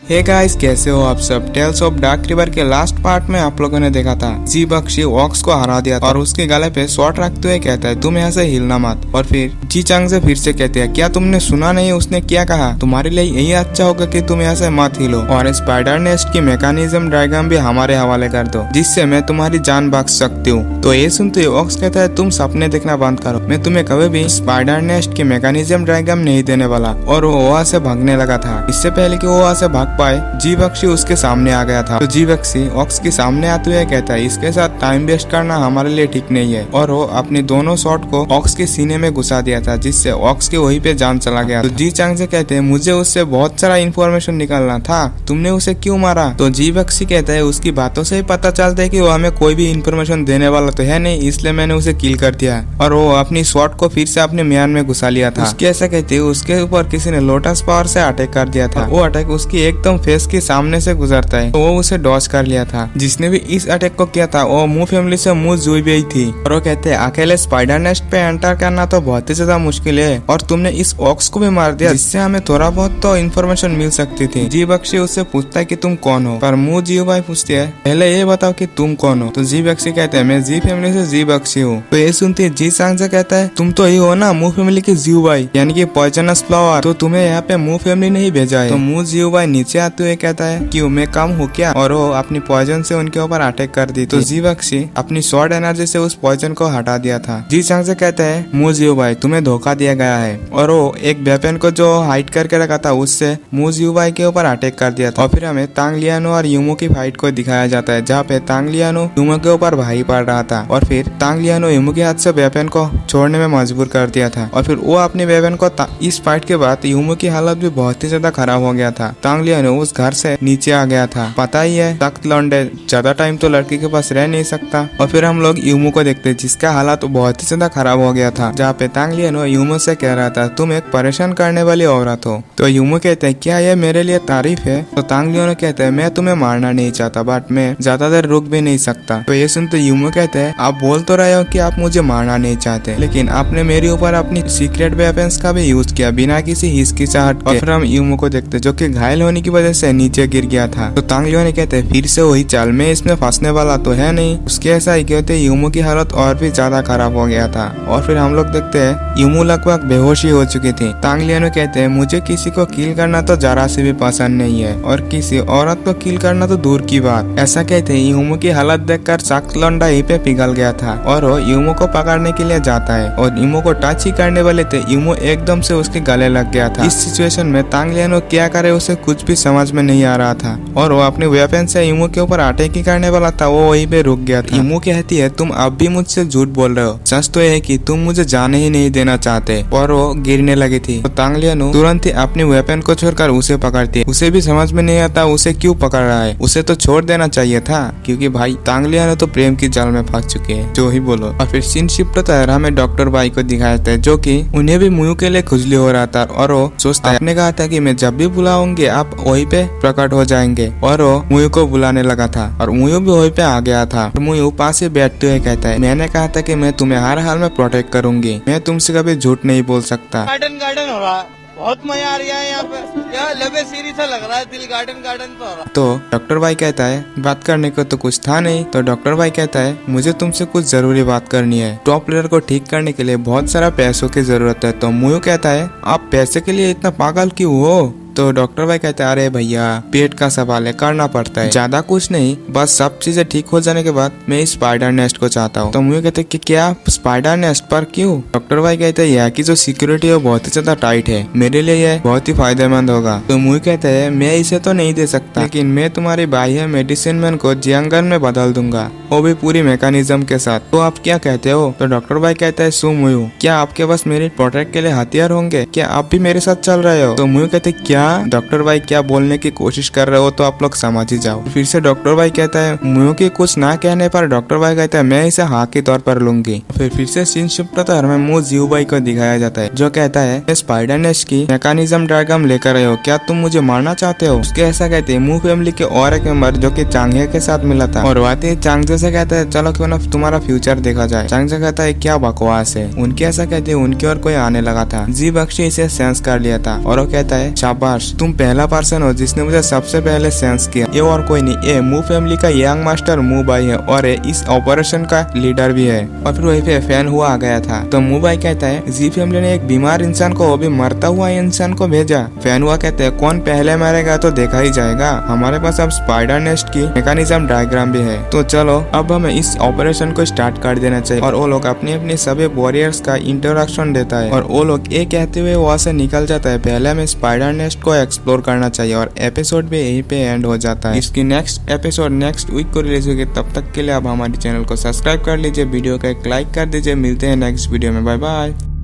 Hey guys, कैसे हो आप सब। टेल्स ऑफ डार्क रिवर के लास्ट पार्ट में आप लोगों ने देखा था जी बख्शी ऑक्स को हरा दिया था और उसके गले पे शॉट रखते हुए कहता है तुम यहाँ से हिलना मत। और फिर जी चांग से फिर से कहते हैं क्या तुमने सुना नहीं उसने क्या कहा, तुम्हारे लिए यही अच्छा होगा कि तुम यहाँ से मत हिलो और स्पाइडर नेस्ट की मैकेनिज्म डायग्राम भी हमारे हवाले कर दो जिससे मैं तुम्हारी जान बच सकती हूँ। तो ये सुनते ऑक्स कहता है तुम सपने देखना बंद करो, मैं तुम्हें कभी भी स्पाइडर नेस्ट की मैकेनिज्म डायग्राम नहीं देने वाला। और वो वहाँ से भागने लगा था। इससे पहले कि वो वहाँ से भाग पाए जी बख्शी उसके सामने आ गया था। तो जी बख्शी ऑक्स के सामने आते हुए कहता है इसके साथ टाइम वेस्ट करना हमारे लिए ठीक नहीं है। और वो अपने दोनों शॉट को ऑक्स के सीने में घुसा दिया था जिससे ऑक्स के वहीं पे जान चला गया। तो जी चांग से कहते हैं मुझे उससे बहुत सारा इन्फॉर्मेशन निकालना था, तुमने उसे क्यों मारा। तो जी बख्शी कहता है उसकी बातों से ही पता चलता है कि वो हमें कोई भी इन्फॉर्मेशन देने वाला तो है नहीं, इसलिए मैंने उसे किल कर दिया। और वो अपनी शॉट को फिर से अपने म्यान में घुसा लिया था। उसके ऐसा कहते हैं उसके ऊपर किसी ने लोटस पावर से अटैक कर दिया था। वो अटैक उसकी एकदम फेस के सामने से गुजरता है तो वो उसे डॉज कर लिया था। जिसने भी इस अटैक को किया था वो मू फैमिली से मुंह जुई गई थी। और वो कहते हैं अकेले स्पाइडर नेस्ट पे एंटर करना तो बहुत ही ज्यादा मुश्किल है और तुमने इस ऑक्स को भी मार दिया जिससे हमें थोड़ा बहुत तो इन्फॉर्मेशन मिल सकती थी। जी बख्शी उससे पूछता है कि तुम कौन हो, पर मू जी भाई पूछती है पहले ये बताओ कि तुम कौन हो। तो जी बख्शी कहते हैं मैं जी फैमिली से जी बख्शी हूँ। तो ये सुनते जी चांग से कहता है तुम तो ही हो ना मू फैमिली के जीव भाई यानी कि पॉइजनस फ्लावर, तो तुम्हें यहाँ पे मू फैमिली नहीं भेजा है। तो मू जीव भाई नीचे आते हुए कहता है क्यों मैं कम हूँ क्या, और वो अपनी पॉइजन से उनके ऊपर अटैक कर दी। तो जी बख्शी अपनी शॉर्ट एनर्जी से उस पॉइजन को हटा दिया था। जी चांग से कहता है मू जीव भाई तुम्हें धोखा दिया गया है। और वो एक वेपन को जो हाइड करके रखा था उससे मू जीव भाई के ऊपर अटैक कर दिया था। और फिर हमें तांग लियानो और यूमो की फाइट को दिखाया जाता है जहाँ पे तांग लियानो यूमो के ऊपर भारी पड़ रहा था और फिर तांग लियानो यूमो के हाथ से वेपन को छोड़ने में मजबूर कर दिया था। और फिर वो अपने वेपन को इस फाइट के बाद यूमो की हालत भी बहुत ही ज्यादा खराब हो गया था। तांग लियानो उस घर से नीचे आ गया था। पता ही है सख्त लौंडे ज्यादा टाइम तो लड़की के पास रह नहीं सकता। और फिर हम लोग यूमो को देखते जिसका हालत बहुत ही ज्यादा खराब हो गया था जहाँ पे तांग लियानो यूमो से कह रहा था तुम एक परेशान करने वाली औरत हो। तो यूमो कहते हैं क्या यह मेरे लिए तारीफ है। तो तांग लियानो कहते हैं मैं तुम्हें मारना नहीं चाहता बट मैं ज्यादा देर रुक भी नहीं सकता। तो ये सुनते यूमो कहते हैं आप बोल तो रहे हो कि आप मुझे मारना नहीं चाहते लेकिन आपने मेरे ऊपर अपनी सीक्रेट वेपन्स का भी यूज किया बिना किसी हिचकिचाहट के। और फिर हम यूमो को देखते जो कि घायल होने की वजह से नीचे गिर गया था। तो तांग लियानो कहते हैं फिर से वही चाल, मैं इसमें फंसने वाला तो है नहीं। उसके ऐसा ही कहते यूमो की हालत और भी ज्यादा खराब हो गया था। और फिर हम लोग देखते हैं यूमो लगभग बेहोशी हो चुकी थी। तांग लियानो कहते हैं मुझे किसी को किल करना तो जरा से भी पसंद नहीं है और किसी औरत को किल करना तो दूर की बात। ऐसा कहते हैं यूमो की हालत देखकर सख्त लौंडा ही पे पिघल गया था और वो यूमो को पकड़ने के लिए जाता है और यूमो को टच ही करने वाले थे यूमो एकदम से उसके गले लग गया था। इस सिचुएशन में तांग लियानो क्या करे उसे कुछ भी समझ में नहीं आ रहा था और वो अपने वेपन से यूमो के ऊपर अटैक ही करने वाला था। वो वहीं पे रुक गया था। यूमो कहती है तुम अब भी मुझसे झूठ बोल रहे हो, सच तो यह है कि तुम मुझे जाने ही नहीं देना चाहते। और वो गिरने लगी थी। तो तांग लियानो तुरंत ही अपने वेपन को छोड़कर उसे पकड़ती है। उसे भी समझ में नहीं आता उसे क्यों पकड़ रहा है, उसे तो छोड़ देना चाहिए था क्योंकि भाई तांग लियानो तो प्रेम की जाल में फंस चुके हैं जो ही बोलो। और फिर सीन शिफ्ट होता है, हमें डॉक्टर बाई को दिखाया था जो कि उन्हें भी मुयू के लिए खुजली हो रहा था और वो सोचता है आपने कहा था कि मैं जब भी बुलाऊंगी आप वहीं पे प्रकट हो जाएंगे। और वो मुयू को बुलाने लगा था और मुयू भी वहीं पे आ गया था। मुयू पास ही बैठते हुए कहता है मैंने कहा था कि मैं तुम्हें हर हाल में प्रोटेक्ट करूंगी, मैं तुमसे कभी झूठ नहीं बोल सकता। गार्डन हो रहा है, बहुत मजा आ रहा है यहाँ पे, यार लवे सीरीज सा लग रहा है, दिल गार्डन तो हो रहा है। तो डॉक्टर भाई कहता है बात करने को तो कुछ था नहीं। तो डॉक्टर भाई कहता है मुझे तुमसे कुछ जरूरी बात करनी है। टॉप प्लेयर को ठीक करने के लिए बहुत सारा पैसों की जरूरत है। तो मुयू कहता है आप पैसे के लिए इतना पागल क्यों हो। तो डॉक्टर भाई कहते हैं अरे भैया पेट का सवाल है, करना पड़ता है, ज्यादा कुछ नहीं, बस सब चीजें ठीक हो जाने के बाद मैं इस स्पाइडर नेस्ट को चाहता हूँ। तो मुझे कहते हैं कि क्या स्पाइडर नेस्ट पर क्यों। डॉक्टर भाई कहते हैं यहाँ की जो सिक्योरिटी है बहुत ही ज्यादा टाइट है, मेरे लिए यह बहुत ही फायदेमंद होगा। तो मुझे कहते हैं मैं इसे तो नहीं दे सकता लेकिन मैं तुम्हारी बाह्य मेडिसिन मैन को जियांगन में बदल दूंगा, वो भी पूरी मैकेनिज्म के साथ। तो आप क्या कहते हो। तो डॉक्टर भाई कहते हैं सु मुयू क्या आपके पास मेरे प्रोटेक्ट के लिए हथियार होंगे, क्या आप भी मेरे साथ चल रहे हो। तो मुयू कहते क्या डॉक्टर भाई क्या बोलने की कोशिश कर रहे हो तो आप लोग समझ ही जाओ। फिर से डॉक्टर भाई कहता है मुयू के कुछ ना कहने पर डॉक्टर भाई कहता है मैं इसे हाँ के तौर पर लूंगी। फिर से सीन शिफ्ट होता है, हमें मू जीव भाई को दिखाया जाता है जो कहता है स्पाइडर नेस्ट की मैकेनिज्म डायग्राम लेकर आए हो, क्या तुम मुझे मारना चाहते हो। उसके ऐसा कहते हैं मू फैमिली के और एक मेंबर जो कि चांगे के साथ मिला था और वाते चांगजे से कहता है चलो क्यों ना तुम्हारा फ्यूचर देखा जाए। चांगजे कहता है क्या बकवास है। उनके ऐसा कहते हैं उनकी और कोई आने लगा था। जी बख्शी इसे सेंस कर लिया था और वो कहता है शाबाश शाबाश, तुम पहला पर्सन हो जिसने मुझे सबसे पहले सेंस किया। ये और कोई नहीं, ये मू फैमिली का यंग मास्टर मू भाई है और ये इस ऑपरेशन का लीडर भी है। और फिर वही पे फैन हुआ आ गया था तो मू भाई कहता है जी फैमिली ने एक बीमार इंसान को, वो भी मरता हुआ इंसान को भेजा। फैन हुआ कहते हैं कौन पहले मरेगा तो देखा ही जाएगा, हमारे पास अब स्पाइडर नेस्ट की मैकेनिज्म डायग्राम भी है। तो चलो अब हमें इस ऑपरेशन को स्टार्ट कर देना चाहिए। और वो लोग अपनी अपनी सभी वॉरियर्स का इंट्रोडक्शन देता है और वो लोग ये कहते हुए वहाँ से निकल जाता है पहले हमें स्पाइडर नेस्ट को एक्सप्लोर करना चाहिए। और एपिसोड भी यहीं पे एंड हो जाता है। इसकी नेक्स्ट एपिसोड नेक्स्ट वीक को रिलीज होगी। तब तक के लिए आप हमारे चैनल को सब्सक्राइब कर लीजिए, वीडियो का एक लाइक कर दीजिए। मिलते हैं नेक्स्ट वीडियो में, बाय बाय।